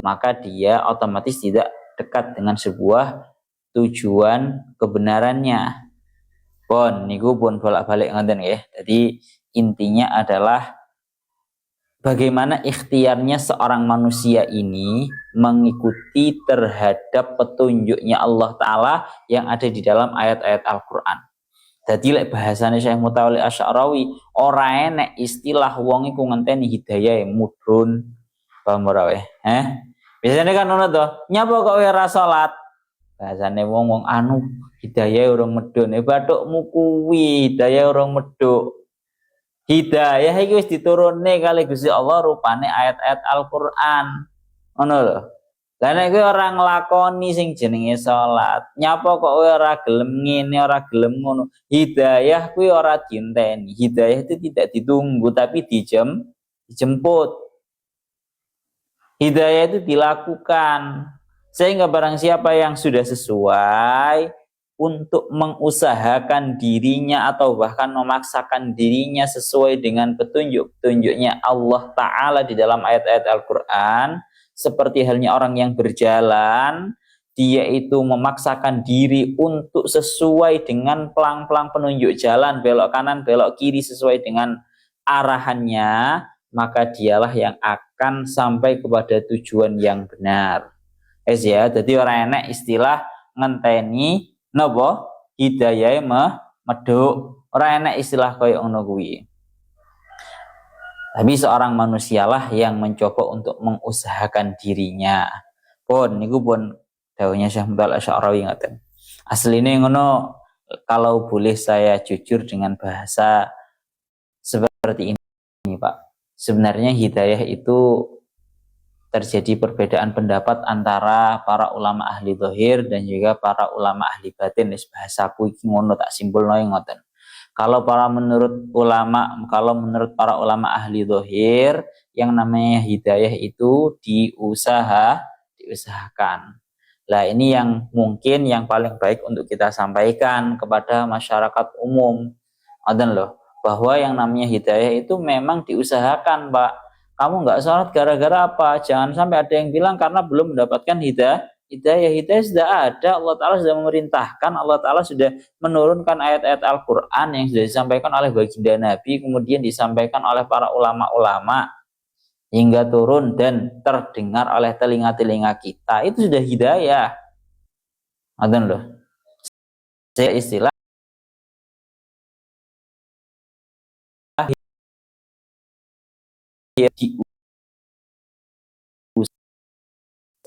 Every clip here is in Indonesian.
maka dia otomatis tidak dekat dengan sebuah tujuan kebenarannya. Pun niku pun bolak-balik ngoten nggih. Jadi intinya adalah bagaimana ikhtiarnya seorang manusia ini mengikuti terhadap petunjuknya Allah Ta'ala yang ada di dalam ayat-ayat Al-Quran. Jadi lek bahasane Syekh Mutawalli Asy'arawi, ora enek istilah wong iku ngenteni hidayah mudhun. Paham ora weh? Biasanya kan ngono to, nyapa kok ora salat? Bahasane wong anu hidayah urung medhun. Bathukmu kuwi hidayah urung medhuk. Hidayah iki wis diturunne kali Gusti Allah rupane ayat-ayat Al-Qur'an. Ngono lho. Lah nek kowe ora nglakoni sing jenenge salat, nyapa kok kowe ora gelem ngene, ora gelem ngono. Hidayah kuwi ora dienteni. Hidayah itu tidak ditunggu tapi dijemput. Hidayah itu dilakukan. Sehingga barang siapa yang sudah sesuai untuk mengusahakan dirinya atau bahkan memaksakan dirinya sesuai dengan petunjuk-petunjuknya Allah Ta'ala di dalam ayat-ayat Al-Quran, seperti halnya orang yang berjalan, dia itu memaksakan diri untuk sesuai dengan pelang-pelang penunjuk jalan, belok kanan, belok kiri sesuai dengan arahannya, maka dialah yang akan sampai kepada tujuan yang benar. Ya, jadi orang enak istilah ngenteni napa hidayah medhuk. Ora enak istilah koyo ngono kuwi. Tapi seorang manusialah yang mencoba untuk mengusahakan dirinya. Pun niku pun dawuhnya Syekh Mutawalli Asy'arawi ngoten. Asline ngono, kalau boleh saya jujur dengan bahasa seperti ini, Pak. Sebenarnya hidayah itu terjadi perbedaan pendapat antara para ulama ahli zahir dan juga para ulama ahli batin. Wis bahasaku iki ngono tak simpulno ngoten. Kalau menurut para ulama ahli zahir, yang namanya hidayah itu diusahakan. Lah ini yang mungkin yang paling baik untuk kita sampaikan kepada masyarakat umum. Ngoten loh, bahwa yang namanya hidayah itu memang diusahakan, Pak. Kamu nggak sholat gara-gara apa? Jangan sampai ada yang bilang karena belum mendapatkan hidayah. Hidayah sudah ada, Allah Ta'ala sudah memerintahkan, Allah Ta'ala sudah menurunkan ayat-ayat Al-Quran yang sudah disampaikan oleh baginda Nabi, kemudian disampaikan oleh para ulama-ulama hingga turun dan terdengar oleh telinga-telinga kita. Itu sudah hidayah. Ngoten loh. Saya istilah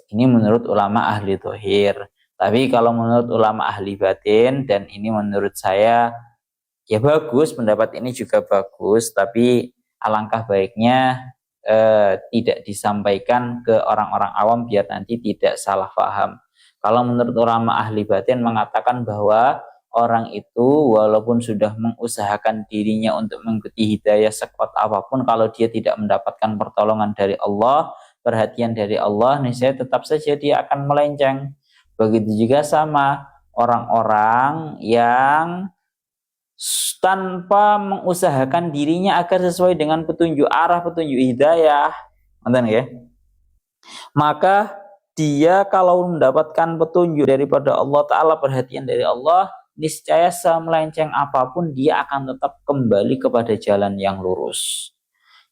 ini menurut ulama ahli zahir. Tapi kalau menurut ulama ahli batin, dan ini menurut saya ya bagus, pendapat ini juga bagus, tapi alangkah baiknya tidak disampaikan ke orang-orang awam biar nanti tidak salah paham. Kalau menurut ulama ahli batin mengatakan bahwa orang itu walaupun sudah mengusahakan dirinya untuk mengikuti hidayah sekuat apapun, kalau dia tidak mendapatkan pertolongan dari Allah, perhatian dari Allah, niscaya tetap saja dia akan melenceng. Begitu juga sama orang-orang yang tanpa mengusahakan dirinya agar sesuai dengan petunjuk arah, petunjuk hidayah, ya, maka dia kalau mendapatkan petunjuk daripada Allah Ta'ala, perhatian dari Allah, niscaya semelenceng apapun dia akan tetap kembali kepada jalan yang lurus.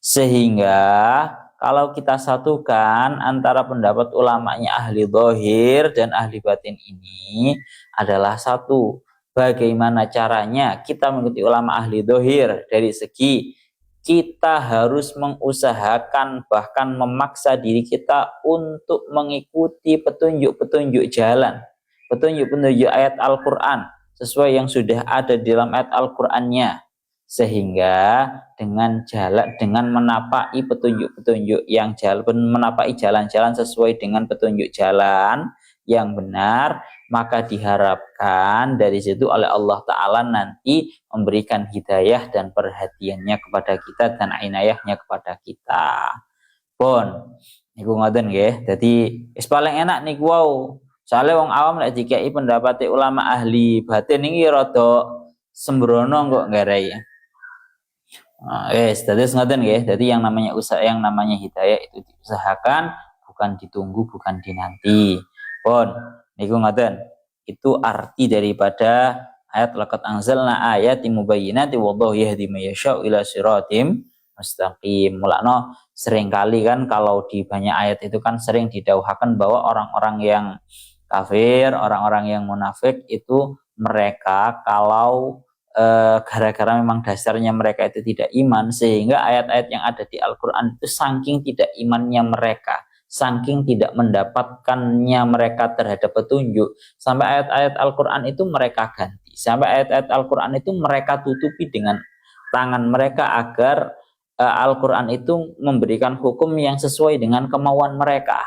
Sehingga kalau kita satukan antara pendapat ulamanya ahli zahir dan ahli batin ini adalah satu, bagaimana caranya kita mengikuti ulama ahli zahir dari segi kita harus mengusahakan bahkan memaksa diri kita untuk mengikuti petunjuk-petunjuk jalan, petunjuk-petunjuk ayat Al-Quran sesuai yang sudah ada di dalam ayat Al-Qur'annya, sehingga dengan menapaki petunjuk-petunjuk yang menapaki jalan-jalan sesuai dengan petunjuk jalan yang benar, maka diharapkan dari situ oleh Allah Ta'ala nanti memberikan hidayah dan perhatiannya kepada kita dan inayahnya kepada kita. Pun niku ngoten nggih. Dadi wis paling enak niku wau. Soale wong awam lek dikeki pendapat ulama ahli batin iki rada sembrono kok nggarai. Wis dadi ngoten nggih. Dadi yang namanya hidayah itu diusahakan, bukan ditunggu, bukan dinanti. Pun niku ngoten. Itu arti daripada ayat laqad anzalna ayatin mubayyinatin wallahu yahdi may yasha'u ila siratim mustaqim. Mulakno seringkali kan kalau di banyak ayat itu kan sering didauhaken bahwa orang-orang yang kafir, orang-orang yang munafik itu mereka kalau gara-gara memang dasarnya mereka itu tidak iman, sehingga ayat-ayat yang ada di Al-Quran itu saking tidak imannya mereka, saking tidak mendapatkannya mereka terhadap petunjuk, sampai ayat-ayat Al-Quran itu mereka ganti, sampai ayat-ayat Al-Quran itu mereka tutupi dengan tangan mereka agar Al-Quran itu memberikan hukum yang sesuai dengan kemauan mereka.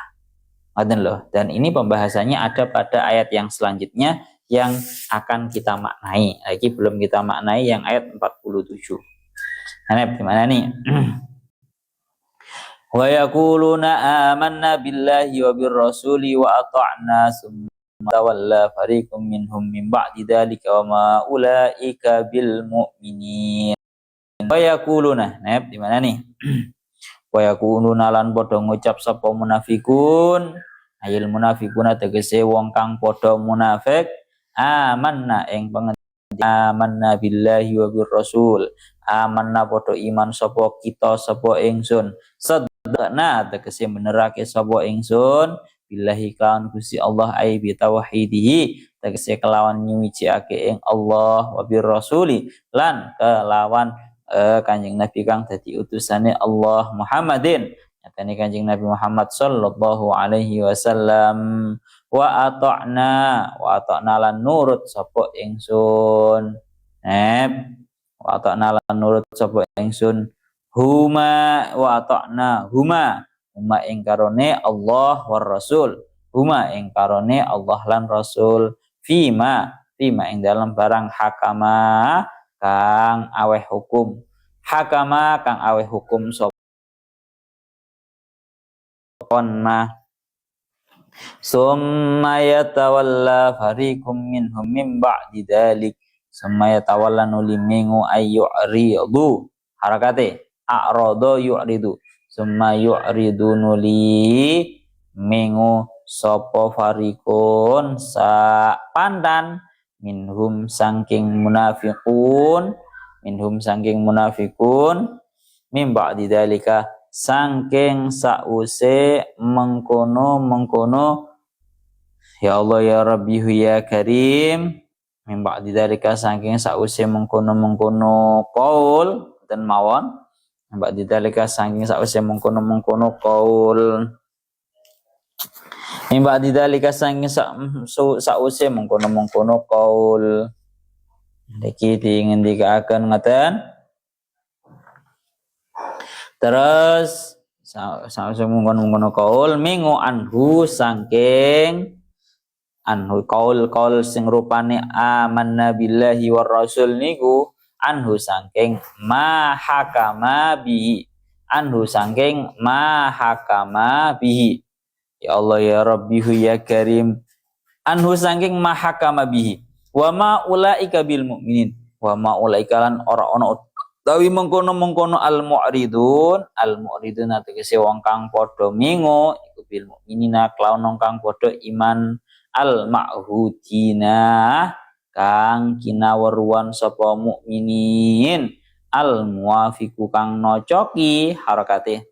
Dan ini pembahasannya ada pada ayat yang selanjutnya yang akan kita maknai. Lagi belum kita maknai yang ayat 47. Nah, gimana nih? Wa yaquluna amanna billahi wa birrasuli wa ata'na summa tawalla fariqum minhum min ba'di dzalika wa ma ulaika bil mu'minin. Wa yaquluna, nah, di mana nih? Wa yaquluna lan padha ngucap sapa munafikun, ayil munafikuna tegese wong kang padha munafik, amanna ing pengertian amanna billahi wa birrasul, amanna padha iman sapa kita sapa ingsun, sadaqna tegese benerake sapa ingsun billahi kan Gusti Allah ai bi tauhidihi tegese kelawan nyuciake ing Allah, wa birrasuli lan kelawan Kanjeng Nabi kang dadi utusane Allah Muhammadin, nyatane Kanjeng Nabi Muhammad sallallahu alaihi wasallam. Wa ata'na lan nurut sapa ingsun. Wa ata'na lan nurut sapa ingsun huma wa ata'na huma ing karone Allah war Rasul, huma ing karone Allah lan Rasul, fima ing dalam barang hakama kang aweh hukum, hakama kang aweh hukum soponna summa yatawalla fariqum minhum min ba'di dzalik, summa yatawalla nulimingu ayyuridu, harakate a'rada yu'ridu, summa yu'ridu nuli mingu sapa fariqun sa pandan minhum saking munafiqun mim ba'di dzalika saking sause mengkono ya Allah ya Rabbi ya Karim, mim ba'di dzalika saking sause mengkono qaul dan mawon, mim ba'di dzalika saking sause mengkono qaul, mimba didalika saking sause mengkono qaul. Niki dingendikaken ngoten. Terus sause mengkono qaul mingu anhu saking anhu qaul sing rupane amanna billahi war rasul niku anhu saking ma hakama bihi, anhu saking ma hakama bihi. Ya Allah ya Rabbi ya Karim, anhu saking mahakama bihi, wa ma ulaika bil mu'minin, wa ma ulaika lan ora ana utawi mengkono al mu'ridun tegese wong kang padha mingo iku bil mu'minina kelawan kang padha iman, al ma'hudina kang kinaweruan sapa mukminin, al muwafiqu kang nocoki, harakate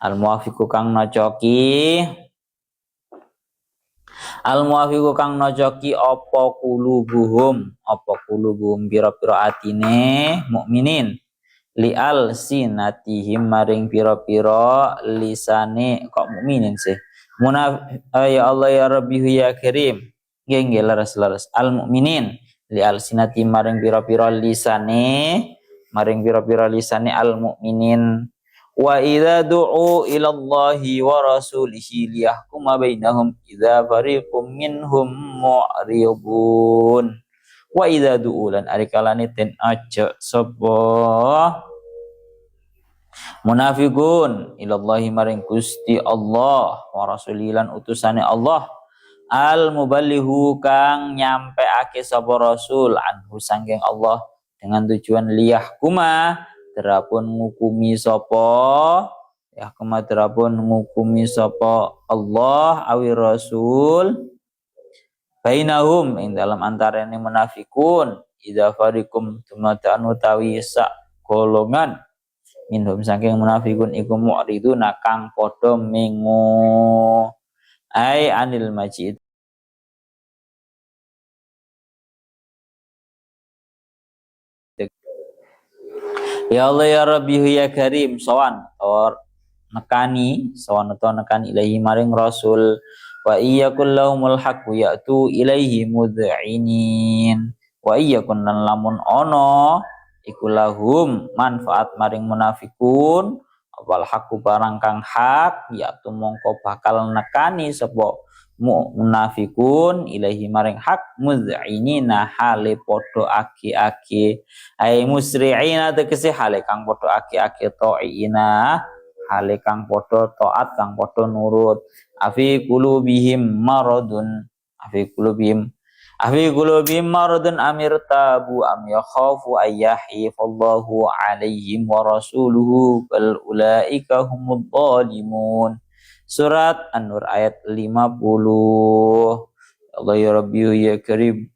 al muwafiqu kang nocoki, al muwafiqu kang nojoki apa kulubuhum pira-pira atine mukminin, li al sinatihim maring pira-pira lisane kok mukminin sih ya Allah ya Rabbi ya Karim nggih leres al mukminin li al sinati maring pira-pira lisane al mukminin. Wa idza du'u ila Allahi wa rasulihi liyahkuma bainahum idza fariqum minhum mu'ridun. Wa idza du'u lan arikalane ten aja sapa munafiqun ila Allahi maring Gusti Allah wa rasulihi lan utusane Allah, al muballighu kang nyampeake sapa rasul anhu saking Allah dengan tujuan liyahkuma terapun ngukumi sopo ya kemadrapun ngukumi sapa Allah awi Rasul bainahum ing dalam antarane munafikun idza farikum tumadaan utawi sak golongan minhum saking munafikun iku mu'riduna kang padha mengo ai anil majid. Ya Allah ya Rabbi ya Karim sawan or nekani sawan utawa nekani ilahi maring Rasul wa iyyakul lahumul haqqu ya'tu ilaihi mud'inin wa iyyakun lan lamun ono iku lahum manfaat maring munafikun wal haqqu barang kang hak ya'tu mongko bakal nekani sapa munafikun ilahi maring hak mud'inina hale podo aki-aki ai musri'ina tegese hale kang podo aki-aki to'ina hale kang podo taat kang podo nurut afi qulubihim maradun maradun amir tabu am yakhafu ayyahifallahu alaihim wa rasuluhu bal ulaika humud dhalimun. Surat An-Nur ayat 50. Allah ya Rabbi ya Karim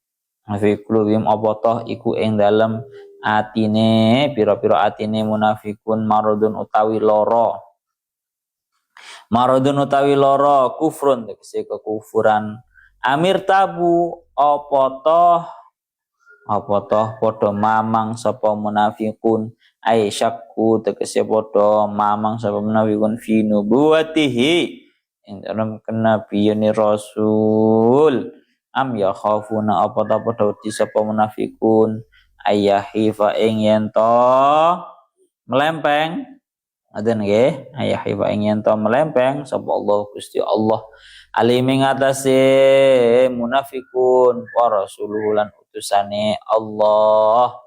fi qulubihim apa iku ing dalem atine pira-pira atine munafikun maradun utawi lara kufrun tegese kekufuran amir tabu apa toh padha mamang sapa munafikun ai syakku tegese padha mamang sapa munafikun fi nubuwatihi ing dalam kenabiyane Rasul am ya khafuna apa ta padha wedi sapa munafikun ayahifa ing yen to melempeng aden nggih ayahifa ing yen to melempeng sapa Allah Gusti Allah alim ing atase munafikun wa rasuluhu lan utusane Allah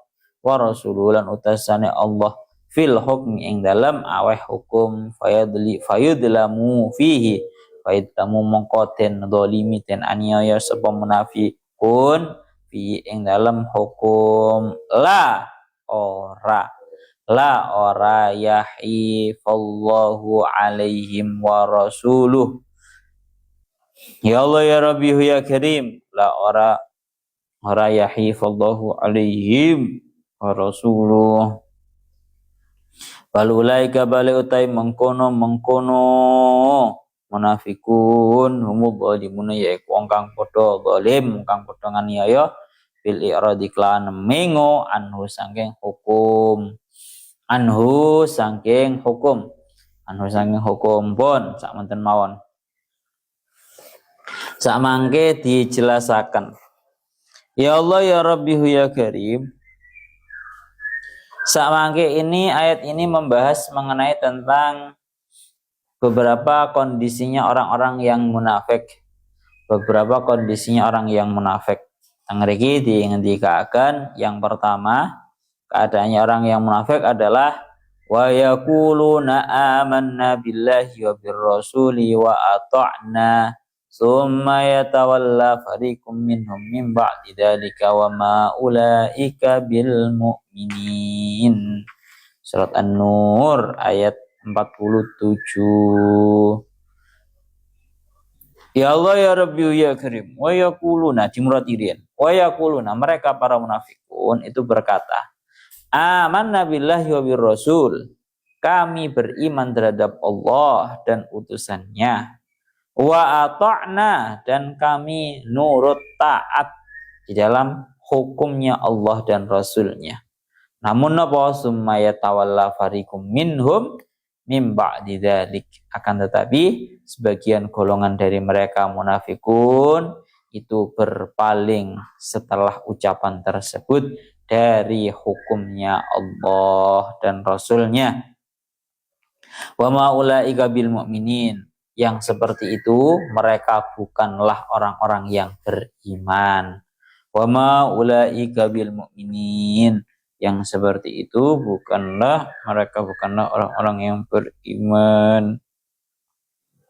wa rasuluhu lan utusane Allah fil hukmi ing dalam aweh hukum fayudlamu fihi fayudlamu mongko den zalimi den aniaya sapa munafikun fi ing dalam hukum la ora yahifallahu alaihim wa rasuluh. Ya Allah ya Rabbi ya Karim la ora yahifallahu alaihim wa rasuluh bal ulaika bale utai mengkono munafikun humul zalimuna yaiku wong kang padha zalim kang padha nganiaya bil i'radi klan mengo anhu saking hukum pun sakmenten mawon sakmangke dijelasaken. Ya Allah ya Rabbi ya Karim. Sakmangke ini ayat ini membahas mengenai tentang beberapa kondisinya orang-orang yang munafik. Tangriki dingendikaken yang pertama keadaannya orang yang munafik adalah wa yaquluna amanna billahi wa birrasuli wa ata'na summa yatawalla fariqum minhum min ba'di dzalika wa ma ulaika bil mu'minin. Surat An-Nur ayat 47. Ya Allah ya Rabbi ya Karim wa yaquluna dimuratirin wa yaquluna mereka para munafikun itu berkata amanna billahi wa birrasul kami beriman terhadap Allah dan utusannya wa ata'na dan kami nurut taat di dalam hukumnya Allah dan Rasulnya. Namun apa summa yatawalla fariqum minhum mim ba'di dzalik akan tetapi sebagian golongan dari mereka munafikun itu berpaling setelah ucapan tersebut dari hukumnya Allah dan Rasulnya. Wa ma ulaika bil mu'minin yang seperti itu mereka bukanlah orang-orang yang beriman. Wa ma ulaika bil mu'minin yang seperti itu mereka bukanlah orang-orang yang beriman.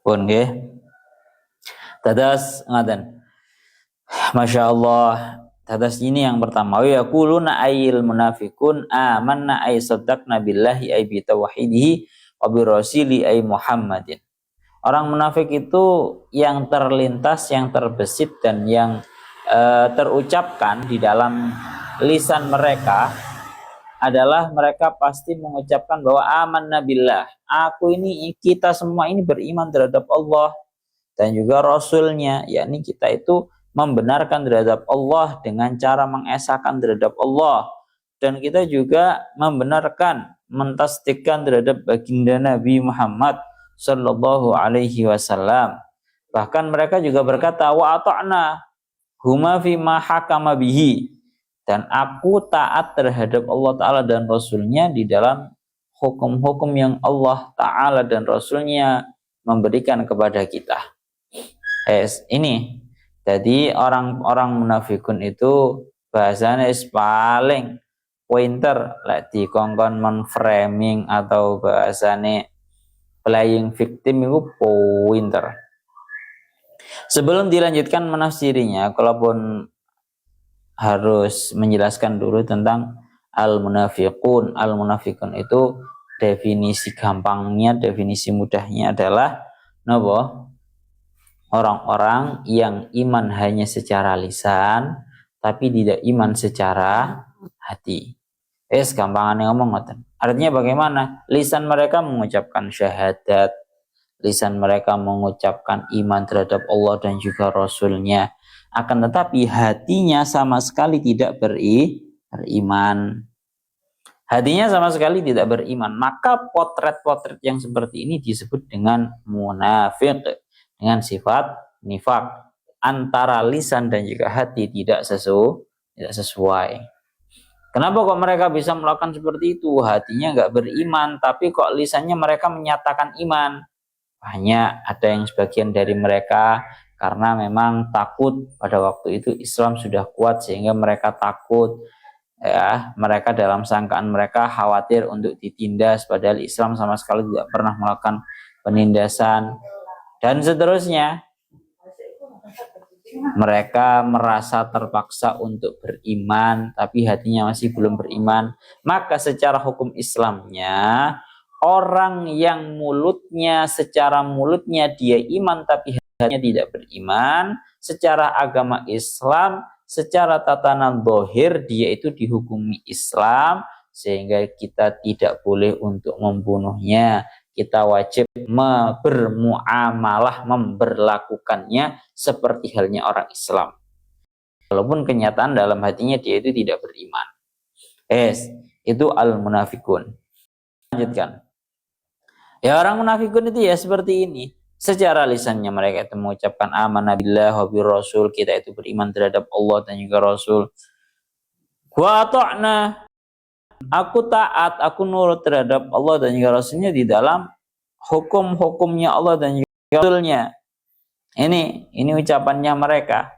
Pun nggih. Tadas ngaten. Masya Allah. Tadas ini yang pertama. Wa yaquluna ayil munafikun amanna ay saddaqna billahi ay bi tauhidihi wa bi rasili ay Muhammadin. Orang munafik itu yang terlintas, yang terbesit dan yang terucapkan di dalam lisan mereka adalah mereka pasti mengucapkan bahwa amanna billah, kita semua ini beriman terhadap Allah dan juga Rasulnya, yakni kita itu membenarkan terhadap Allah dengan cara mengesahkan terhadap Allah, dan kita juga membenarkan, mentasdikkan terhadap baginda Nabi Muhammad Sallallahu Alaihi Wasallam. Bahkan mereka juga berkata wa ata'na huma fima hakama bihi, dan aku taat terhadap Allah Ta'ala dan Rasulnya di dalam hukum-hukum yang Allah Ta'ala dan Rasulnya memberikan kepada kita. Ini jadi orang-orang munafikun itu bahasanya paling pointer lek di kongkon menframing atau bahasanya playing victim itu pointer. Sebelum dilanjutkan menafsirinya, kalaupun harus menjelaskan dulu tentang al-munafiqun. Al-munafiqun itu definisi gampangnya, definisi mudahnya adalah napa? Orang-orang yang iman hanya secara lisan tapi tidak iman secara hati. Gampangannya ngomong ngoten. Artinya bagaimana? Lisan mereka mengucapkan syahadat, lisan mereka mengucapkan iman terhadap Allah dan juga Rasulnya, akan tetapi hatinya sama sekali tidak beriman. Hatinya sama sekali tidak beriman. Maka potret-potret yang seperti ini disebut dengan munafik, dengan sifat nifak. Antara lisan dan juga hati tidak sesuai. Kenapa kok mereka bisa melakukan seperti itu? Hatinya nggak beriman, tapi kok lisannya mereka menyatakan iman. Hanya ada yang sebagian dari mereka karena memang takut, pada waktu itu Islam sudah kuat sehingga mereka takut, ya, mereka dalam sangkaan mereka khawatir untuk ditindas, padahal Islam sama sekali tidak pernah melakukan penindasan dan seterusnya. Mereka merasa terpaksa untuk beriman tapi hatinya masih belum beriman. Maka secara hukum Islamnya, orang yang secara mulutnya dia iman tapi hatinya tidak beriman, secara agama Islam, secara tatanan zahir dia itu dihukumi Islam, sehingga kita tidak boleh untuk membunuhnya. Kita wajib bermuamalah, memberlakukannya seperti halnya orang Islam, walaupun kenyataan dalam hatinya dia itu tidak beriman. Itu al-munafikun. Lanjutkan. Ya, orang munafikun itu ya seperti ini. Secara lisannya mereka itu mengucapkan amanah billah wa bir rasul, kita itu beriman terhadap Allah dan juga Rasul. Wa ta'na, aku taat, aku nurut terhadap Allah dan juga Rasulnya di dalam hukum-hukumnya Allah dan juga Rasulnya. Ini ucapannya mereka.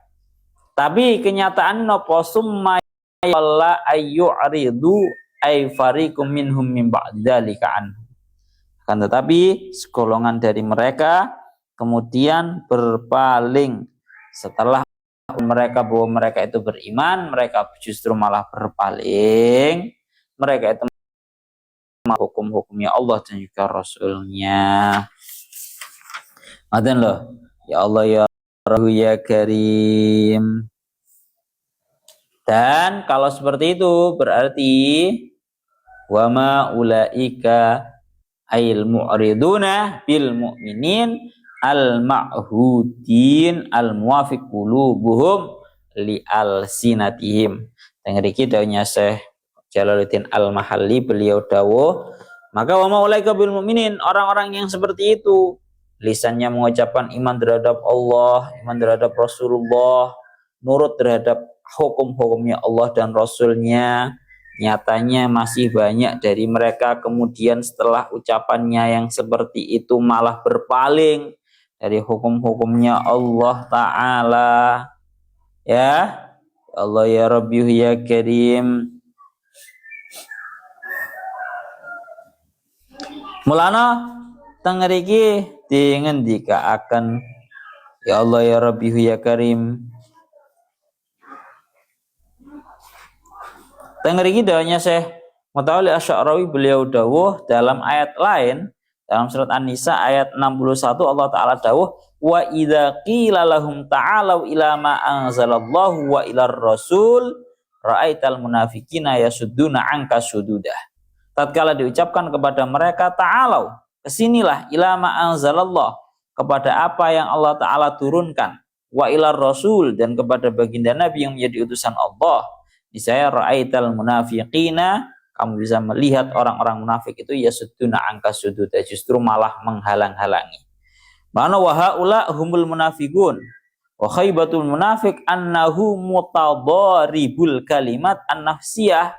Tapi kenyataan nopo summa walla ayyuridu ay fariqum minhum min ba'dzalika anhu. Akan tetapi segolongan dari mereka kemudian berpaling setelah mereka bahwa mereka itu beriman, mereka justru malah berpaling. Mereka itu hukum-hukumnya Allah dan juga Rasulnya. Maten loh. Ya Allah ya Rahman ya Karim. Dan kalau seperti itu berarti wama ulaika ayil mu'riduna bil mu'minin al ma'hudin al muwafiq qulubuhum li alsinatihim. Dengan iki dawuhnya Syekh Jalaluddin Al-Mahalli, beliau dawuh, maka wa maulaika bil mu'minin, orang-orang yang seperti itu lisannya mengucapkan iman terhadap Allah, iman terhadap Rasulullah, nurut terhadap hukum-hukumnya Allah dan Rasulnya, nyatanya masih banyak dari mereka kemudian setelah ucapannya yang seperti itu malah berpaling dari hukum-hukumnya Allah Ta'ala. Ya Allah ya Rabbi ya Karim. Mulana tengeriki dingendika akan ya Allah ya Rabbi ya Karim. Tengeriki dawanya Syekh Mutawalli Asy'arawi, beliau dawuh dalam ayat lain, Dalam surat An-Nisa ayat 61 Allah Ta'ala dawuh, wa idza qila lahum ta'alu ila ma anzalallahu wa ilar rasul ra'aital munafiqina yasudduna anka sududah. Tatkala diucapkan kepada mereka ta'alu, kesinilah, ila ma anzalallah, kepada apa yang Allah Ta'ala turunkan, wa ilar rasul, dan kepada baginda Nabi yang menjadi utusan Allah, niscaya ra'aital munafiqina, kamu bisa melihat orang-orang munafik itu yasudduna angka sududa, justru malah menghalang-halangi. Mana wa haula humul munafiqun wa khaybatul munafiq annahu mutadharibul kalimat an-nafsiyah.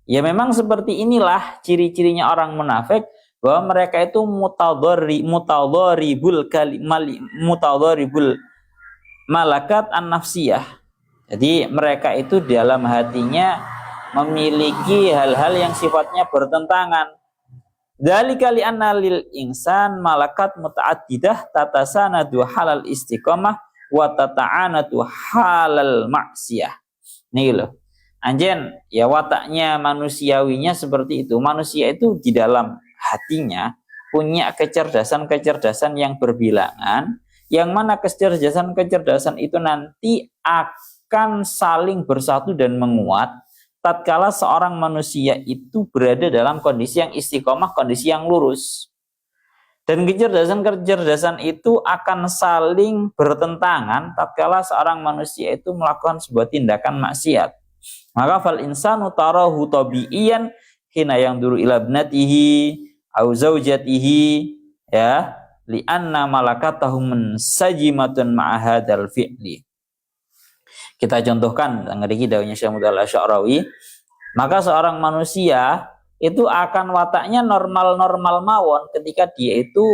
Ya memang seperti inilah ciri-cirinya orang munafik, bahwa mereka itu mutadharibul malakat an-nafsiyah. Jadi mereka itu dalam hatinya memiliki hal-hal yang sifatnya bertentangan. Dzalika li anna lil insan malakat muta'addidah tatasanadu halal istiqamah wa tata'anatu halal maksiyah. Nih loh. Anjen ya wataknya manusiawinya seperti itu. Manusia itu di dalam hatinya punya kecerdasan-kecerdasan yang berbilangan, yang mana kecerdasan-kecerdasan itu nanti akan saling bersatu dan menguat tatkala seorang manusia itu berada dalam kondisi yang istiqomah, kondisi yang lurus. Dan kecerdasan-kecerdasan itu akan saling bertentangan tatkala seorang manusia itu melakukan sebuah tindakan maksiat. Maka fal insanu tarahu tabi'iyan hina yanzuru ila ibnatihi au zaujatihi, ya, li anna malakatahu munsajimatun ma'a hadzal fi'li. Kita contohkan ngeriki dawuhnya Syekh Mudal Asy'arawi, maka seorang manusia itu akan wataknya normal-normal mawon ketika dia itu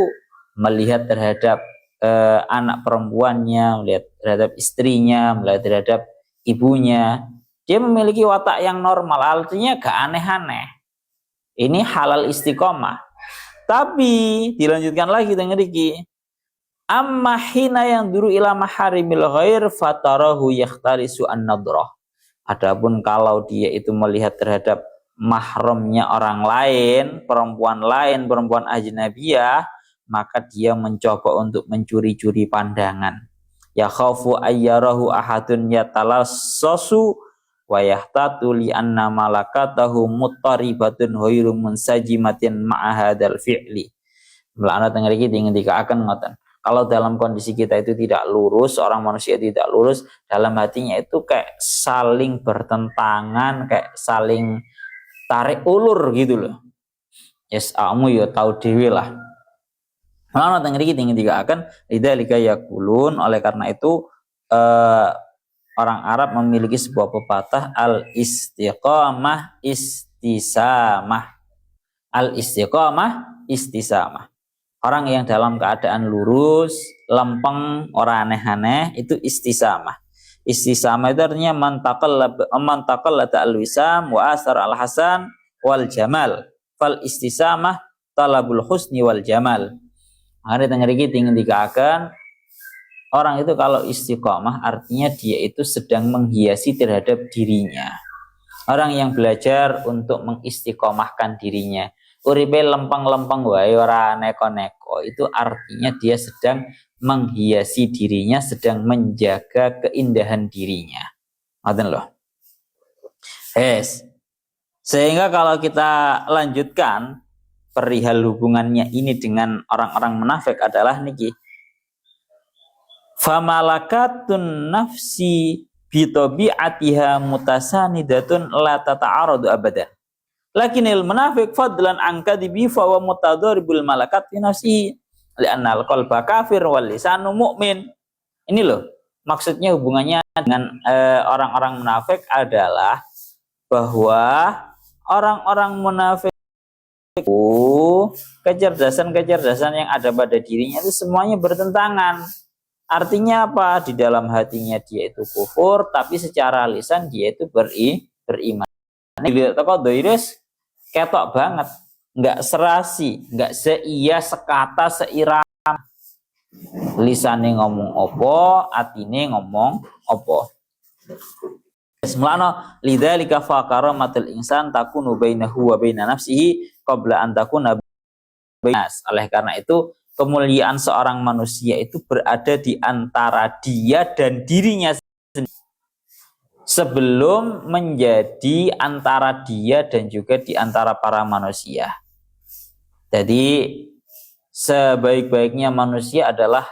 melihat terhadap anak perempuannya, melihat terhadap istrinya, melihat terhadap ibunya. Dia memiliki watak yang normal, artinya gak aneh-aneh. Ini halal istiqomah. Tapi dilanjutkan lagi ngeriki, amma hina yang duru ila maharimil ghair fatarahu yakhtalisu an-nadrah. Adapun kalau dia itu melihat terhadap mahramnya orang lain, perempuan ajnabiyah, maka dia mencoba untuk mencuri-curi pandangan. Ya khaufu ayyarahu ahadun yatalassasu wa yahtatu li anna malakatahu muttaribatun ghairu munsajimatin ma'a hadzal fi'li. Melana tengah iki dikaaken ngoten. Kalau dalam kondisi kita itu tidak lurus, orang manusia tidak lurus, dalam hatinya itu kayak saling bertentangan, kayak saling tarik ulur gitu loh. Yes, kamu ya tahu dewi lah. Malah nonton ini tinggi akan lidzalika yaqulun, oleh karena itu orang Arab memiliki sebuah pepatah al-istiqamah istisamah. Al-istiqamah istisamah. Orang yang dalam keadaan lurus, lempeng, orang aneh-aneh, itu istisamah. Istisamah itu artinya mantaqallata al-wisam wa asar al-hasan wal jamal. Fal istisamah talabul husni wal jamal. Hari tengeriki ingin dikatakan, orang itu kalau istiqamah artinya dia itu sedang menghiasi terhadap dirinya. Orang yang belajar untuk mengistiqomahkan dirinya, uripe lempeng-lempeng wae ora neko-neko, itu artinya dia sedang menghiasi dirinya, sedang menjaga keindahan dirinya. Ngoten loh. Sehingga kalau kita lanjutkan perihal hubungannya ini dengan orang-orang munafik adalah niki. Famalakatun nafsi bitabi'atiha mutasanidatun la tata'aradu abadan. Lakinil munafik fadlan an kadibi fa wa mutadharibul malakat fi nafsihi li'anna al-qalba kafir wal lisanu mu'min. Ini loh, maksudnya hubungannya dengan orang-orang munafik adalah bahwa orang-orang munafik itu kecerdasan-kecerdasan yang ada pada dirinya itu semuanya bertentangan. Artinya apa? Di dalam hatinya dia itu kufur, tapi secara lisan dia itu beriman. Ini toko doiris ketok banget, nggak serasi, nggak seia, sekata, seiram. Lisane ngomong opo, atine ngomong opo. Semulana lidzalika fa karamatul insan takunu bainahu wa baina nafsihi qabla an takuna nas. Oleh karena itu kemuliaan seorang manusia itu berada di antara dia dan dirinya sendiri sebelum menjadi antara dia dan juga di antara para manusia. Jadi sebaik-baiknya manusia adalah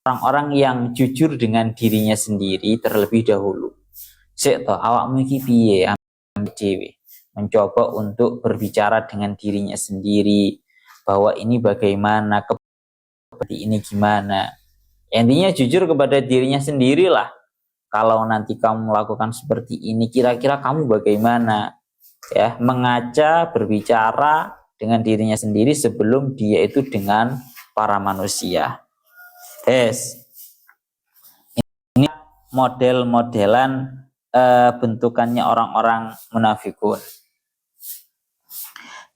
orang-orang yang jujur dengan dirinya sendiri terlebih dahulu. Sik to awakmu iki piye dhewe, mencoba untuk berbicara dengan dirinya sendiri bahwa ini bagaimana, seperti ini gimana. Intinya jujur kepada dirinya sendirilah. Kalau nanti kamu melakukan seperti ini, kira-kira kamu bagaimana? Ya, mengaca, berbicara dengan dirinya sendiri sebelum dia itu dengan para manusia. Ini model-modelan bentukannya orang-orang munafikun.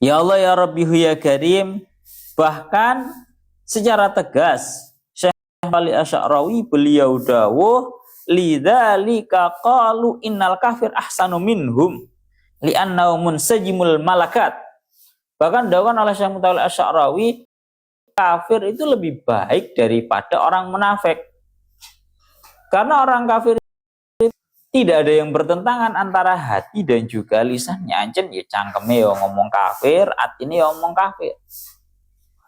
Ya Allah ya Rabbihu ya Karim, bahkan secara tegas Syekh Ali Asy'arawi beliau dawuh lidzalika qalu innal kafir ahsanu minhum li'annahu munsajimul malakat. Bahkan dawuhan oleh Syekh Ali Asy'arawi, kafir itu lebih baik daripada orang munafik. Karena orang kafir tidak ada yang bertentangan antara hati dan juga lisannya. Anjen ya cangkeme ya ngomong kafir, atine ya ngomong kafir.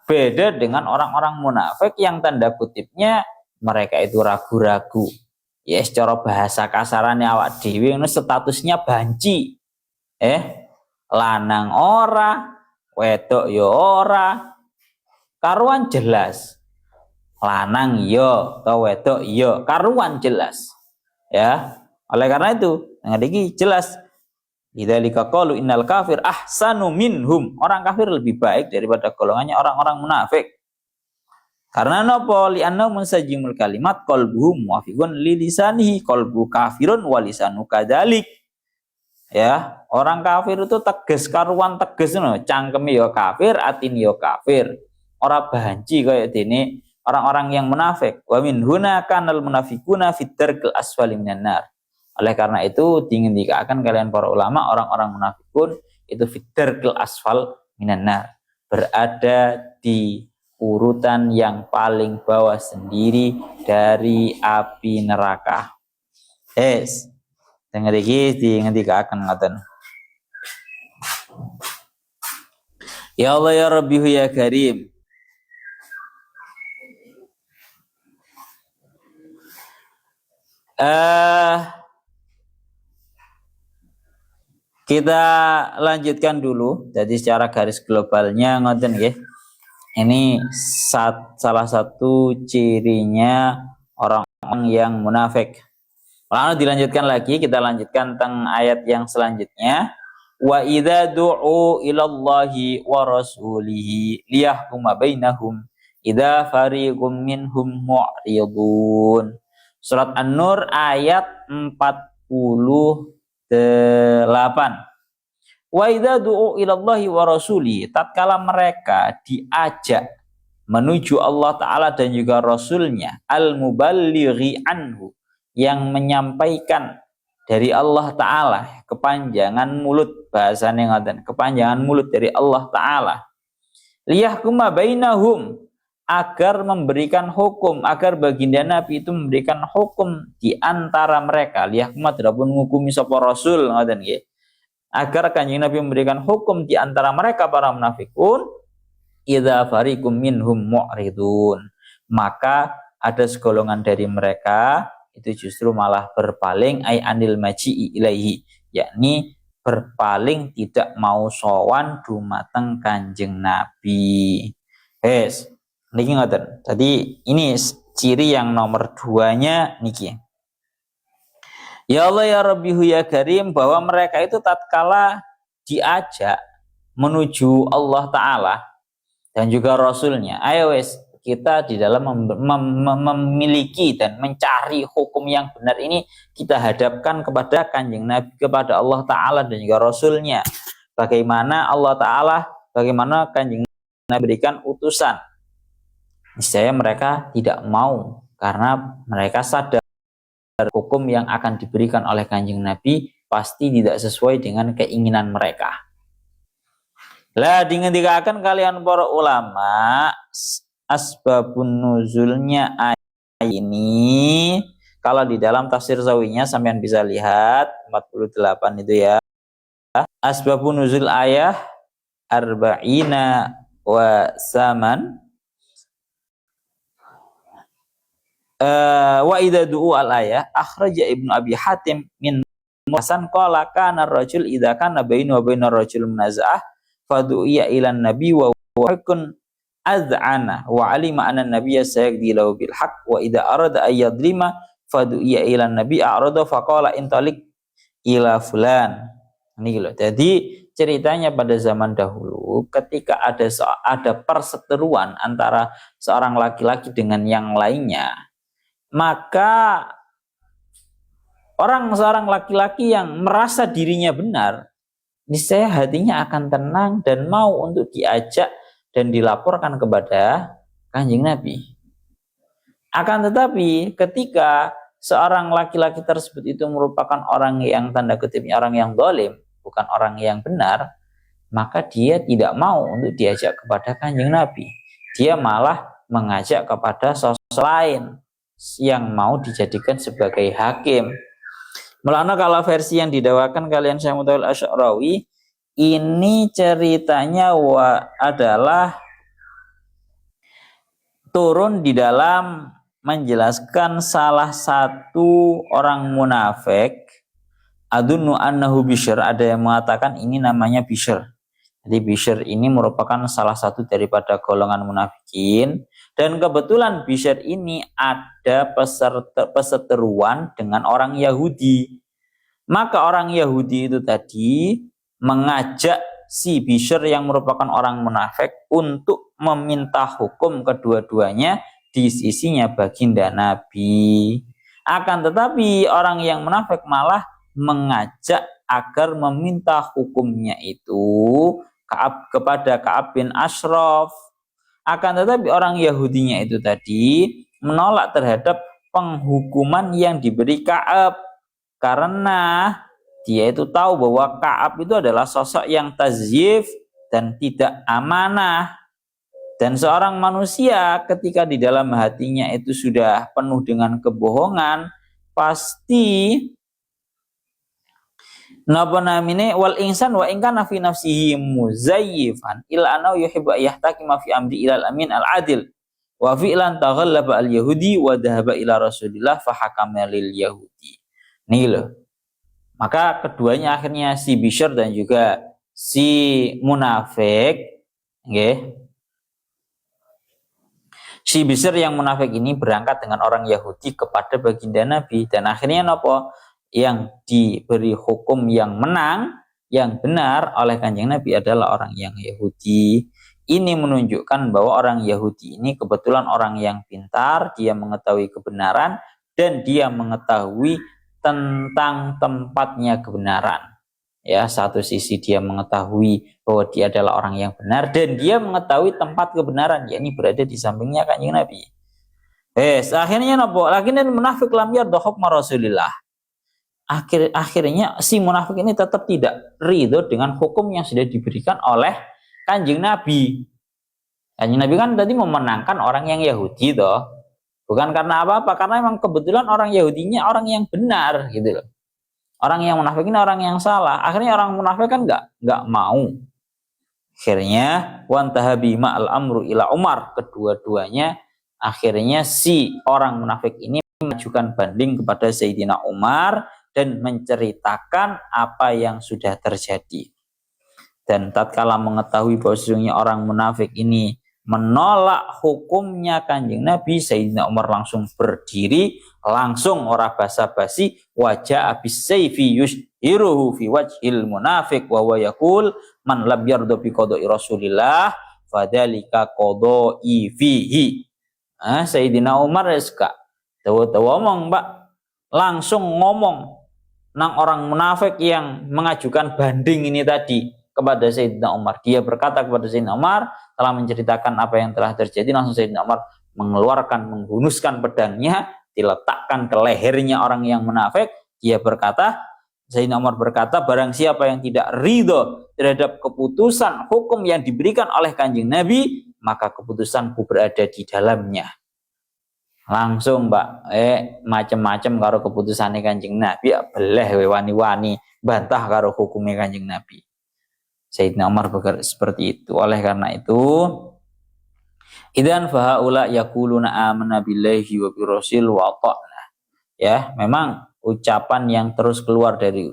Beda dengan orang-orang munafik yang tanda kutipnya mereka itu ragu-ragu. Ya secara bahasa kasarannya awak dhewe ngono statusnya banci. Lanang ora, wedok ya ora. Karuan jelas. Lanang iya, atau wedok iya, karuan jelas. Ya. Oleh karena itu, ini jelas lidzalika qalu innal kafir ahsanu minhum. Orang kafir lebih baik daripada golongannya orang-orang munafik. Karena napa? Li'anna munsajimul kalimat qalbuhum muwafiqun li lisanihi qalbu kafirun wa lisanu kadzalik. Ya, orang kafir itu tegas karuan tegas ngono, cangkeme ya kafir, atine ya kafir. Ora banci kaya dene orang-orang yang munafik. Wa min huna kanal munafiquna fid darkil asfali minan nar. Oleh karena itu diingatkan kalian para ulama, orang-orang munafikun itu fidarkil asfal minan nar, berada di urutan yang paling bawah sendiri dari api neraka. Dengar iki diingatkan ngaten. Ya Allah ya Rabbihu ya Karim. Kita lanjutkan dulu. Jadi secara garis globalnya ngoten nggih. Ini salah satu cirinya orang-orang yang munafik. Lalu dilanjutkan lagi, kita lanjutkan tentang ayat yang selanjutnya. Wa idza du'u ilallahi wa rasulihi liyahkuma bainahum idza fariqum minhum mu'ridun. Surat An-Nur ayat 48. Wa idza du'u ilallahi wa rasuli, tatkala mereka diajak menuju Allah Ta'ala dan juga Rasulnya, al-muballighi anhu, yang menyampaikan dari Allah Ta'ala, kepanjangan mulut, bahasanya ngaten, kepanjangan mulut dari Allah Ta'ala, liyahkuma bainahum, agar memberikan hukum, agar baginda Nabi itu memberikan hukum di antara mereka. Liyahkuma tidak pun menghukumi sapa Rasul, ngaten nggih. Agar kanjeng Nabi memberikan hukum di antara mereka para munafikun, idza fariqum minhum mu'ridun, maka ada segolongan dari mereka itu justru malah berpaling, ay anil maji'i ilaihi, yakni berpaling tidak mau sowan dumateng kanjeng Nabi. Niki ngoten. Jadi ini ciri yang nomor 2-nya niki. Ya Allah ya Rabbihu ya Karim, bahwa mereka itu tatkala diajak menuju Allah Ta'ala dan juga Rasulnya, ayo wes kita di dalam memiliki dan mencari hukum yang benar ini, kita hadapkan kepada kanjeng Nabi, kepada Allah Ta'ala dan juga Rasulnya. Bagaimana Allah Ta'ala, bagaimana kanjeng Nabi berikan utusan. Niscaya mereka tidak mau, karena mereka sadar hukum yang akan diberikan oleh kanjeng Nabi pasti tidak sesuai dengan keinginan mereka. Lah dingendikaken kalian para ulama asbabun nuzulnya ayat ini, kalau di dalam tafsir Zawinya sampean bisa lihat 48 itu ya. Asbabun nuzul ayah arba'ina wa saman wa idza du'u al ayah akhraja Ibnu Abi Hatim min Hasan qala kana ar-rajul idza kana bainu wa bainar rajul munaza'ah fadu'iya ilan nabi wa hakun az'ana wa alima anna nabiyya sayaqdi lahu bil haqq wa idza arada ay yadlima fadu'iya ilan nabi a'rada faqala intalik ila fulan. Ini loh. Jadi ceritanya pada zaman dahulu ketika ada perseteruan antara seorang laki-laki dengan yang lainnya, maka seorang laki-laki yang merasa dirinya benar, niscaya hatinya akan tenang dan mau untuk diajak dan dilaporkan kepada Kanjeng Nabi. Akan tetapi ketika seorang laki-laki tersebut itu merupakan orang yang tanda kutipnya orang yang zalim, bukan orang yang benar, maka dia tidak mau untuk diajak kepada Kanjeng Nabi. Dia malah mengajak kepada sosok lain yang mau dijadikan sebagai hakim. Mulanya kalau versi yang didawakan kalian Syekh Mutawil Asy'arawi, ini ceritanya adalah turun di dalam menjelaskan salah satu orang munafik. Adunnu annahu Bishr, ada yang mengatakan ini namanya Bishr. Jadi Bishr ini merupakan salah satu daripada golongan munafikin, dan kebetulan Bishr ini ada perseteruan dengan orang Yahudi. Maka orang Yahudi itu tadi mengajak si Bishr yang merupakan orang munafik untuk meminta hukum kedua-duanya di sisinya baginda Nabi. Akan tetapi orang yang munafik malah mengajak agar meminta hukumnya itu kepada Ka'ab bin Ashraf. Akan tetapi orang Yahudinya itu tadi menolak terhadap penghukuman yang diberi Ka'ab, karena dia itu tahu bahwa Ka'ab itu adalah sosok yang tazyif dan tidak amanah. Dan seorang manusia ketika di dalam hatinya itu sudah penuh dengan kebohongan, pasti napa namine wal insan wa in kana fi nafsihi muzayyifan illa annahu yuhibbu yahtaqima fi amri ilal amin al adil wa fi'lan taghallaba al yahudi wa dhahaba ila rasulillah fa hakama lil yahudi. Nih loh. Maka keduanya akhirnya si Bishr dan juga si munafik, nggih. Si Bishr yang munafik ini berangkat dengan orang Yahudi kepada baginda Nabi, dan akhirnya napa? Yang diberi hukum yang menang, yang benar oleh Kanjeng Nabi adalah orang yang Yahudi. Ini menunjukkan bahwa orang Yahudi ini kebetulan orang yang pintar, dia mengetahui kebenaran dan dia mengetahui tentang tempatnya kebenaran. Ya, satu sisi dia mengetahui bahwa dia adalah orang yang benar dan dia mengetahui tempat kebenaran, yakni berada di sampingnya Kanjeng Nabi. Akhirnya napa? Lakinnya munafik lam yarda hukma Rasulillah. Akhirnya si munafik ini tetap tidak ridho dengan hukum yang sudah diberikan oleh Kanjeng Nabi. Kanjeng Nabi kan tadi memenangkan orang yang Yahudi toh. Bukan karena apa-apa, karena memang kebetulan orang Yahudinya orang yang benar gitu loh. Orang yang munafik ini orang yang salah. Akhirnya orang munafik kan enggak mau. Akhirnya wantahabi ma'al amru ila Umar, kedua-duanya akhirnya si orang munafik ini mengajukan banding kepada Sayyidina Umar dan menceritakan apa yang sudah terjadi. Dan tatkala mengetahui bahwa sesungguhnya orang munafik ini menolak hukumnya Kanjeng Nabi, Sayyidina Umar langsung berdiri, langsung ora basa-basi, wajah abis sayfi yushiruhu fi wajhil munafik wa huwa yaqul man lam yarda bi qada'i Rasulillah fadzalika qada'i fihi. Sayyidina Umar suka tawa-tawa ngomong, Mbak, langsung ngomong nang orang munafik yang mengajukan banding ini tadi kepada Sayyidina Umar. Dia berkata kepada Sayyidina Umar, telah menceritakan apa yang telah terjadi, langsung Sayyidina Umar menghunuskan pedangnya, diletakkan ke lehernya orang yang munafik. Dia berkata, Sayyidina Umar berkata, barang siapa yang tidak ridho terhadap keputusan hukum yang diberikan oleh Kanjeng Nabi, maka keputusanku berada di dalamnya. Langsung Mbak, macem-macem karo keputusannya Kanjeng Nabi, ya beleh wani-wani bantah karo hukumnya Kanjeng Nabi. Sayyidina Umar berkata seperti itu. Oleh karena itu, idzan fahaula yaquluna amanna billahi wa birrasul wa ata'na. Ya, memang ucapan yang terus keluar dari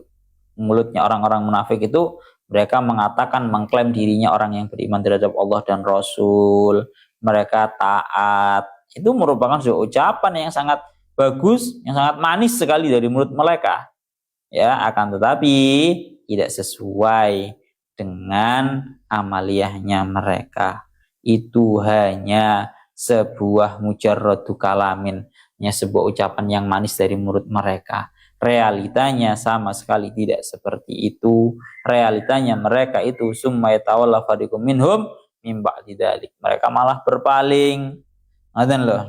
mulutnya orang-orang munafik itu, mereka mengatakan, mengklaim dirinya orang yang beriman terhadap Allah dan Rasul, mereka taat. Itu merupakan sebuah ucapan yang sangat bagus, yang sangat manis sekali dari mulut mereka. Ya, akan tetapi tidak sesuai dengan amaliyahnya mereka. Itu hanya sebuah mujarradu kalamin, hanya sebuah ucapan yang manis dari mulut mereka. Realitanya sama sekali tidak seperti itu. Realitanya mereka itu summa yatawalla fariqum minhum mim ba'di dzalik. Mereka malah berpaling. Ngaten loh.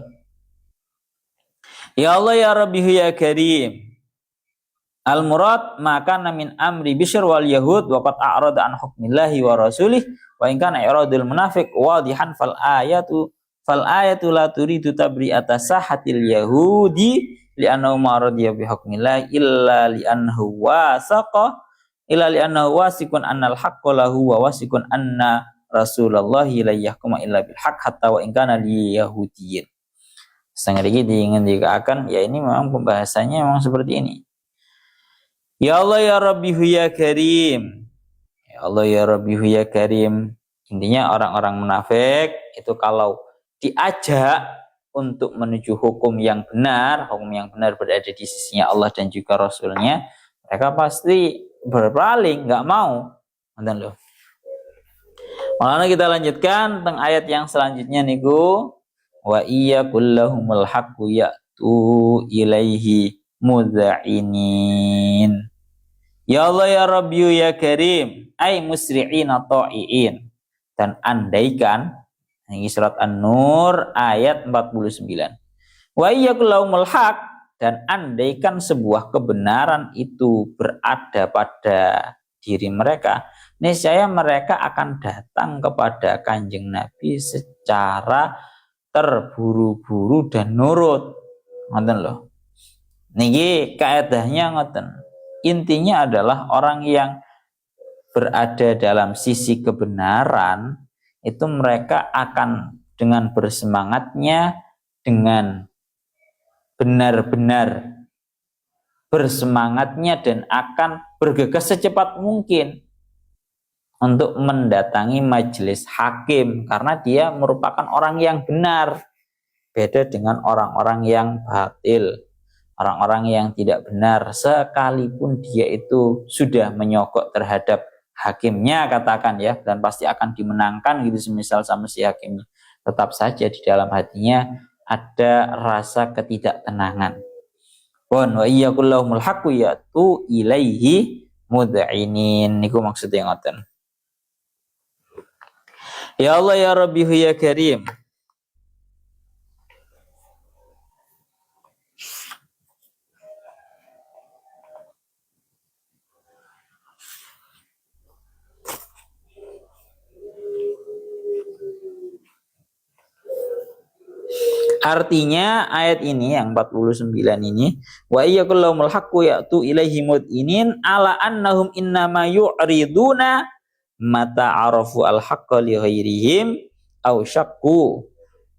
Ya Allah ya Rabbi ya Karim. Al-murad maka min amri Bishr wal Yahud wa qad a'rada an hukmillahi wa rasulih wa in kana iradul munafiq wadihan fal ayatu la turidu tabri'ata sahatil yahudi li'annahu ma radiya bi hukmillahi illa li'annahu wasikun annal haqqa lahu wa wasikun anna rasulullahi la yahkuma illa bil haqq hatta wa in kana li yahudiyyin. Setengah lagi ingin dikatakan, ya ini memang pembahasannya memang seperti ini. Ya Allah ya Rabbi ya Karim. Ya Allah ya Rabbi ya Karim. Intinya orang-orang munafik itu kalau diajak untuk menuju hukum yang benar berada di sisinya Allah dan juga Rasulnya, mereka pasti berpaling, nggak mau. Nonton loh. Malah kita lanjutkan tentang ayat yang selanjutnya niku, wa iya kullahumul haqqu ya'tu ilaihi mudha'inin. Ya Allah ya Rabbi ya Karim, ay musri'ina ta'i'in. Dan andaikan, ini surat An-Nur ayat 49. Wa iyyakum laumul haq, dan andaikan sebuah kebenaran itu berada pada diri mereka, niscaya mereka akan datang kepada Kanjeng Nabi secara terburu-buru dan nurut. Ngoten loh. Niki kaedahnya ngoten. Intinya adalah orang yang berada dalam sisi kebenaran itu mereka akan dengan bersemangatnya, dengan benar-benar bersemangatnya dan akan bergegas secepat mungkin untuk mendatangi majelis hakim karena dia merupakan orang yang benar, beda dengan orang-orang yang batil. Orang-orang yang tidak benar sekalipun dia itu sudah menyogok terhadap hakimnya katakan ya, dan pasti akan dimenangkan gitu semisal sama si hakimnya, tetap saja di dalam hatinya ada rasa ketidaktenangan. Wa iyyakullahumul haqqu ya'tu ilaihi mud'inin. Niku maksudnya ngoten. Ya Allah ya Rabbi ya Karim. Artinya ayat ini yang 49 ini, wa iyyakullahumul haqqu ya'tu ilaihi mud'inin ala annahum innama yu'riduna mata arafu al-haqqa li ghairihim aw syakku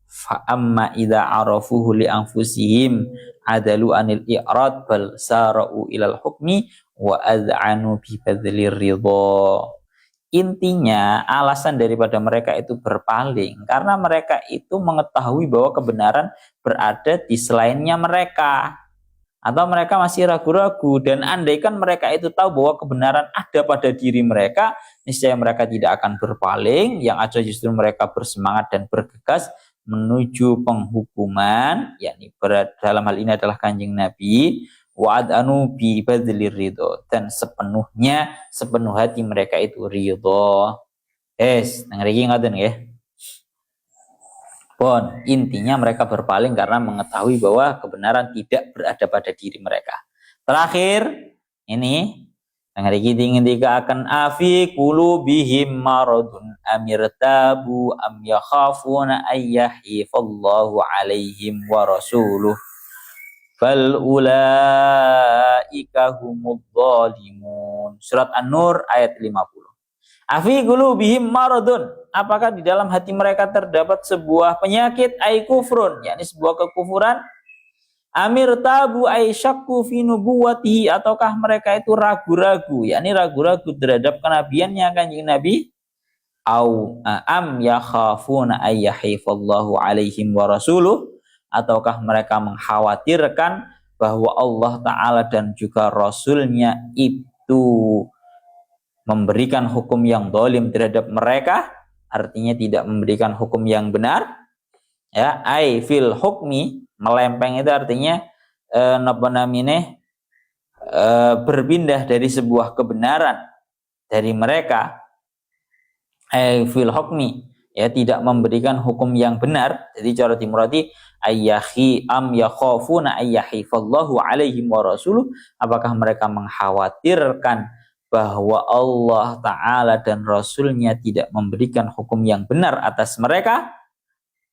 fa amma idza arafuhu li anfusihim adalu anil i'rad bal sara'u ilal hukmi wa ad'anu bi badlir ridha. Intinya alasan daripada mereka itu berpaling karena mereka itu mengetahui bahwa kebenaran berada di selainnya mereka, atau mereka masih ragu-ragu. Dan andaikan mereka itu tahu bahwa kebenaran ada pada diri mereka, niscaya mereka tidak akan berpaling, yang ada justru mereka bersemangat dan bergegas menuju penghukuman, yakni dalam hal ini adalah Kanjeng Nabi, wa'adanu bi badlir ridho, dan sepenuh hati mereka itu ridho. Ngerti ngaten ya. Pon, intinya mereka berpaling karena mengetahui bahwa kebenaran tidak berada pada diri mereka. Terakhir, Ini yang ingin dikatakan afi qulubihim maradun amirtabu am yakhafuna ayyahifallahu alaihim wa rasuluh fal ulaika humudz zalimun. Surat An-Nur ayat 50. Afi qulubihim maradun, apakah di dalam hati mereka terdapat sebuah penyakit, ai kufrun, yakni sebuah kekufuran, amir tabu ay syakku fi nubuwatihi, ataukah mereka itu ragu-ragu, yakni ragu-ragu terhadap kenabiannya Kanjeng Nabi, au am yakhafuna ay yahifallahu alaihim wa rasuluh, ataukah mereka mengkhawatirkan bahwa Allah Ta'ala dan juga Rasulnya itu memberikan hukum yang zalim terhadap mereka, artinya tidak memberikan hukum yang benar, ya, ai fil hukmi, melempeng itu artinya berpindah dari sebuah kebenaran dari mereka, fil hukmi, ya, tidak memberikan hukum yang benar. Jadi cara dimurati ayyahi am yakhafuna ayyahifallahu alaihim wa rasuluh, apakah mereka mengkhawatirkan bahwa Allah Ta'ala dan Rasulnya tidak memberikan hukum yang benar atas mereka,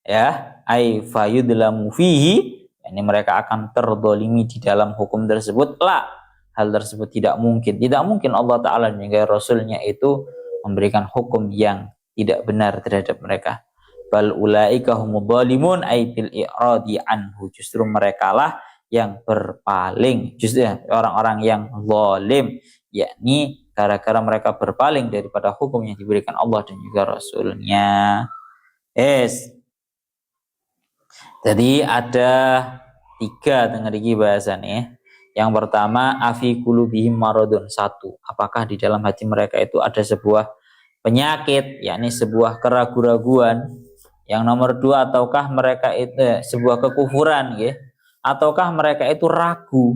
ya, ai fayudlamu fihi, ini mereka akan terdolimi di dalam hukum tersebut. La, hal tersebut tidak mungkin Allah Ta'ala dan juga Rasulnya itu memberikan hukum yang tidak benar terhadap mereka. Bal ulaika humudz zalimun ai bil i'radi anhu, justru mereka lah yang berpaling, justru orang-orang yang zalim, yakni gara-gara mereka berpaling daripada hukum yang diberikan Allah dan juga Rasulnya. Jadi ada 3 dengan iki bahasannya. Yang pertama, afi qulubihim maradun, 1, apakah di dalam hati mereka itu ada sebuah penyakit, yakni sebuah keraguan-raguan. Yang nomor 2, ataukah mereka itu sebuah kekufuran, ya, ataukah mereka itu ragu,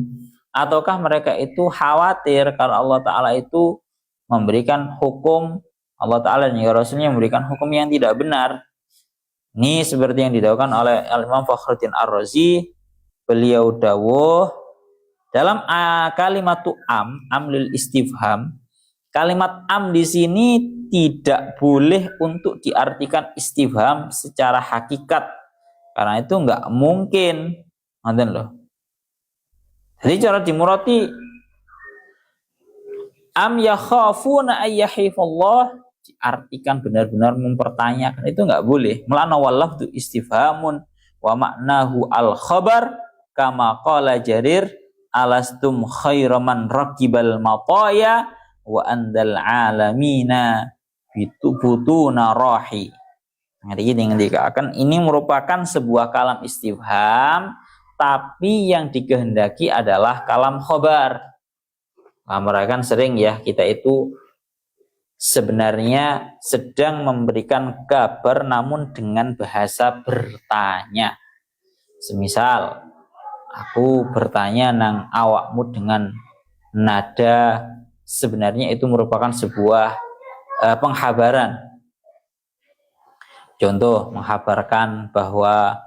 ataukah mereka itu khawatir kalau Allah Ta'ala itu memberikan hukum, Allah Ta'ala dan Rasulnya memberikan hukum yang tidak benar. Ini seperti yang didawuhkan oleh Al-Imam Fakhruddin Ar-Razi. Beliau dawuh dalam kalimatu amlil istifham, kalimat am di sini tidak boleh untuk diartikan istifham secara hakikat, karena itu enggak mungkin. Ngoten loh. Jadi cara dimurati am yakhafuna ayyahifallah diartikan benar-benar mempertanyakan, itu enggak boleh. Melana wallafdu istifhamun wa maknahu al khabar kama qala Jarir alastum khairaman raqibal mataya wa andal alamina bitubutuna rahi. Jadi dengan dikatakan ini merupakan sebuah kalam istifham, tapi yang dikehendaki adalah kalam khobar. Nah, mereka kan sering ya, kita itu sebenarnya sedang memberikan kabar namun dengan bahasa bertanya. Semisal aku bertanya nang awakmu dengan nada, sebenarnya itu merupakan sebuah penghabaran. Contoh, menghabarkan bahwa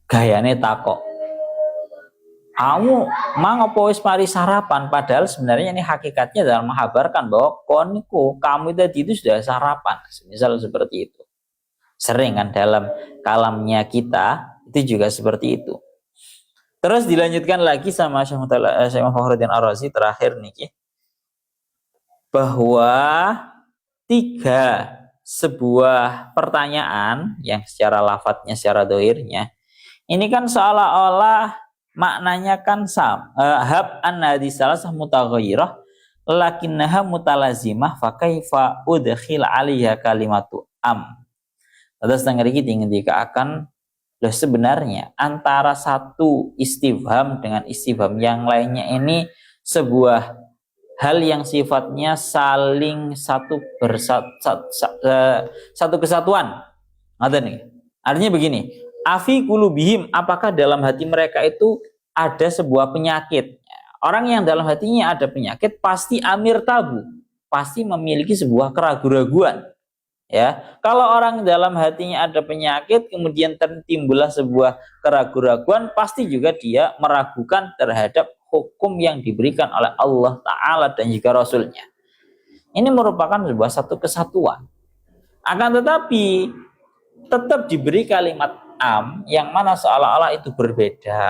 gayane takok, kamu mang opo wis mari sarapan, padahal sebenarnya ini hakikatnya adalah menghabarkan bahwa kamu tadi itu sudah sarapan. Misal seperti itu. Sering kan dalam kalamnya kita itu juga seperti itu. Terus dilanjutkan lagi sama Syekh Fakhruddin Ar-Razi terakhir nih, bahwa 3 sebuah pertanyaan yang secara lafadznya, secara dohirnya, ini kan seolah-olah maknanya kan hab an hadis salasah mutaghayyirah lakinnaha mutalazimah fa kaifa udkhil 'alaiha kalimatu am. Terus tengah iki dikatakan loh, sebenarnya antara satu istifham dengan istifham yang lainnya ini sebuah hal yang sifatnya saling satu kesatuan. Ada nih. Artinya begini, afi qulubihim, apakah dalam hati mereka itu ada sebuah penyakit. Orang yang dalam hatinya ada penyakit pasti amir tabu, pasti memiliki sebuah keraguan-raguan. Ya, kalau orang dalam hatinya ada penyakit kemudian timbullah sebuah keraguan-raguan, pasti juga dia meragukan terhadap hukum yang diberikan oleh Allah Ta'ala dan juga Rasulnya. Ini merupakan sebuah satu kesatuan. Akan tetapi tetap diberi kalimat am yang mana seolah-olah itu berbeda,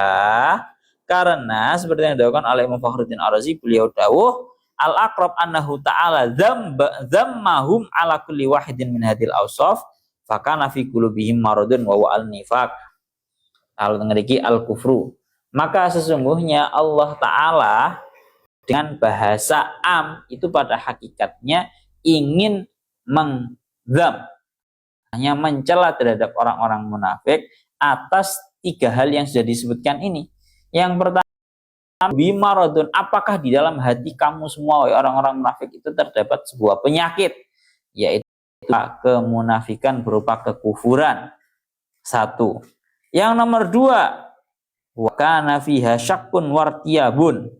karena seperti yang dilakukan oleh Imam Fakhruddin Ar-Razi, beliau dawuh al-aqrab annahu ta'ala dhammahum ala kulli wahidin min hadil awsaf fakana fi qulubihim maradun wa al-nifaq al-ngeriki al-kufru. Maka sesungguhnya Allah Ta'ala dengan bahasa am itu pada hakikatnya ingin menggam, hanya mencela terhadap orang-orang munafik atas tiga hal yang sudah disebutkan ini. Yang pertama, bimaradun, apakah di dalam hati kamu semua orang-orang munafik itu terdapat sebuah penyakit, yaitu kemunafikan berupa kekufuran. Satu. Yang nomor dua, wa kana fiha syakkun wartiyabun.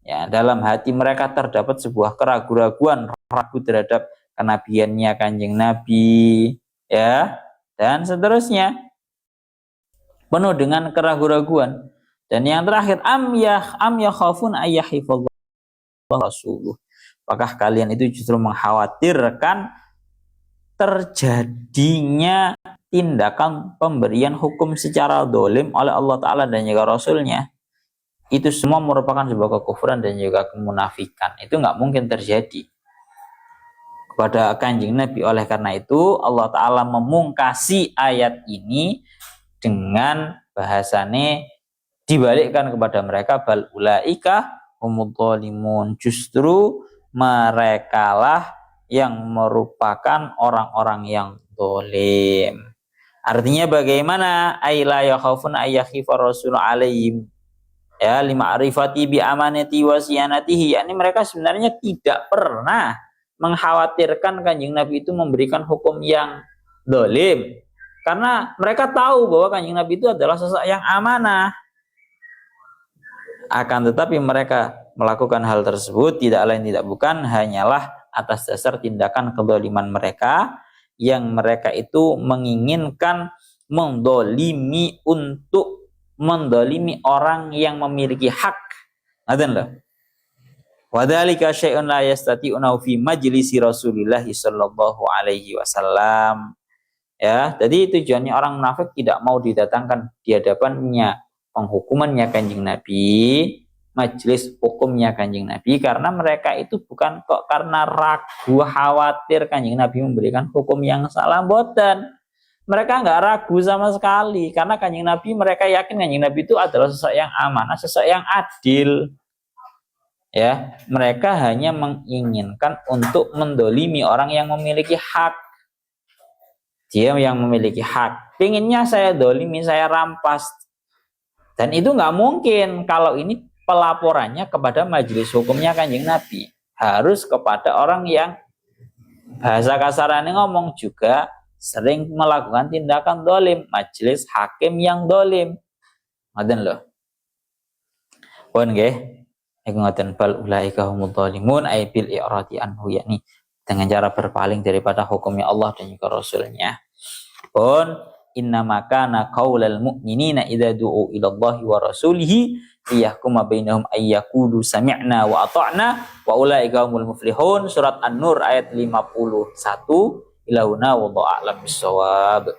Ya, dalam hati mereka terdapat sebuah keraguan-raguan, ragu terhadap kenabiannya Kanjeng Nabi, ya, dan seterusnya, penuh dengan keraguan-raguan. Dan yang terakhir, am yakhafun ayyahifadhallahu rasuluh. Apakah kalian itu justru mengkhawatirkan terjadinya tindakan pemberian hukum secara dolim oleh Allah Ta'ala dan juga Rasulnya? Itu semua merupakan sebuah kekufuran dan juga kemunafikan. Itu nggak mungkin terjadi kepada Kanjeng Nabi. Oleh karena itu Allah Ta'ala memungkasi ayat ini dengan bahasane dibalikkan kepada mereka, bal ulaika humudz zalimun, justru merekalah yang merupakan orang-orang yang zalim. Artinya bagaimana? Aila yakhafun ayyakhifa rasul alaihim, ya, lima arifati bi amanati wa siyanatihi. Yani mereka sebenarnya tidak pernah mengkhawatirkan Kanjeng Nabi itu memberikan hukum yang zalim, karena mereka tahu bahwa Kanjeng Nabi itu adalah sosok yang amanah. Akan tetapi mereka melakukan hal tersebut tidak lain tidak bukan hanyalah atas dasar tindakan kezaliman mereka, yang mereka itu menginginkan mendolimi untuk mendolimi orang yang memiliki hak. Ngaten lho. Wadzalika syai'un la yastati'una fi majlisi Rasulillah sallallahu alaihi wasallam. Ya, jadi tujuannya orang munafik tidak mau didatangkan di hadapannya penghukumannya Kanjeng Nabi, majelis hukumnya Kanjeng Nabi, karena mereka itu bukan kok karena ragu khawatir Kanjeng Nabi memberikan hukum yang salah, mboten. Mereka nggak ragu sama sekali, karena Kanjeng Nabi, mereka yakin Kanjeng Nabi itu adalah sosok yang amanah, sosok yang adil. Ya, mereka hanya menginginkan untuk mendolimi orang yang memiliki hak. Dia yang memiliki hak, pinginnya saya dolimi, saya rampas. Dan itu nggak mungkin kalau ini pelaporannya kepada majelis hukumnya Kanjeng Nabi. Harus kepada orang yang bahasa kasarannya ngomong juga sering melakukan tindakan dolim, majelis hakim yang dolim. Ngoten lho. Pun nggih. Iku ngoten, bal ulaika humudz zalimun ay bil i'radi anhu, yakni dengan cara berpaling daripada hukumnya Allah dan juga Rasulnya. Pun innama kana qaulal mu'minina idza du'u ila Allahi wa rasulihi liyahkuma bainahum ay yaqulu sami'na wa ata'na wa ulaika humul muflihun. Surat An-Nur ayat 51. Ilahuna wallahu a'lam bissawab.